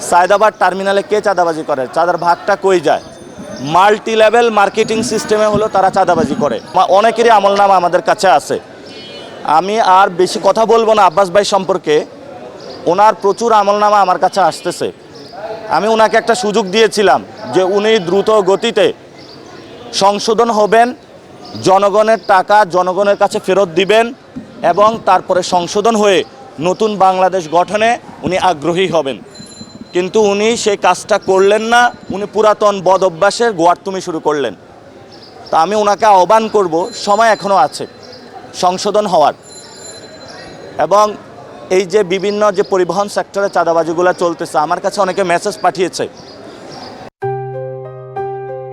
সায়দাবাদ টার্মিনালে কে চাঁদাবাজি করে, চাঁদার ভাগটা কই যায়? মাল্টি লেভেল মার্কেটিং সিস্টেমে হলো তারা চাঁদাবাজি করে। অনেকেরই আমলনামা আমাদের কাছে আছে। আমি আর বেশি কথা বলবো না আব্বাস ভাই সম্পর্কে, ওনার প্রচুর আমলনামা আমার কাছে আসতেছে। আমি ওনাকে একটা সুযোগ দিয়েছিলাম যে উনি দ্রুত গতিতে সংশোধন হবেন, জনগণের টাকা জনগণের কাছে ফেরত দিবেন এবং তারপরে সংশোধন হয়ে নতুন বাংলাদেশ গঠনে উনি আগ্রহী হবেন। কিন্তু উনি সেই কাজটা করলেন না, উনি পুরাতন বদ অভ্যাসের গোয়ার্তুমি শুরু করলেন। তা আমি ওনাকে আহ্বান করব, সময় এখনও আছে সংশোধন হওয়ার। এবং এই যে বিভিন্ন যে পরিবহন সেক্টরে চাঁদাবাজিগুলো চলতেছে, আমার কাছে অনেকে মেসেজ পাঠিয়েছে।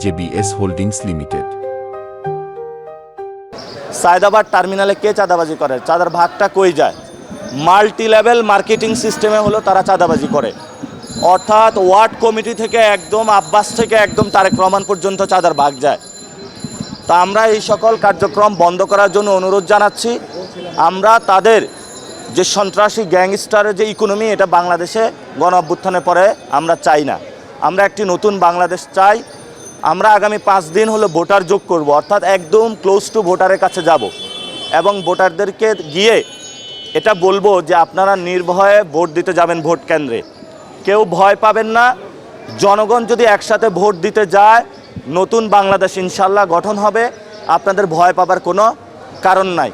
JBS holdings limited. সায়দাবাদ টার্মিনালে কে চাঁদাবাজি করে, চাঁদার ভাগটা কই যায়? মাল্টি লেভেল মার্কেটিং সিস্টেমে হলো তারা চাঁদাবাজি করে। অর্থাৎ ওয়ার্ড কমিটি থেকে একদম আব্বাস থেকে একদম তারেক রহমান পর্যন্ত চাঁদার ভাগ যায়। তা আমরা এই সকল কার্যক্রম বন্ধ করার জন্য অনুরোধ জানাচ্ছি। আমরা তাদের যে সন্ত্রাসী গ্যাংস্টারের যে ইকোনমি, এটা বাংলাদেশে গণ অভ্যুত্থানের পরে আমরা চাই না। আমরা একটি নতুন বাংলাদেশ চাই। আমরা আগামী 5 দিন হলো ভোটার যোগ করব, অর্থাৎ একদম ক্লোজ টু ভোটারের কাছে যাব এবং ভোটারদেরকে গিয়ে এটা বলবো যে আপনারা নির্ভয়ে ভোট দিতে যাবেন ভোট কেন্দ্রে, কেউ ভয় পাবেন না। জনগণ যদি একসাথে ভোট দিতে যায়, নতুন বাংলাদেশ ইনশাল্লাহ গঠন হবে, আপনাদের ভয় পাবার কোনো কারণ নাই।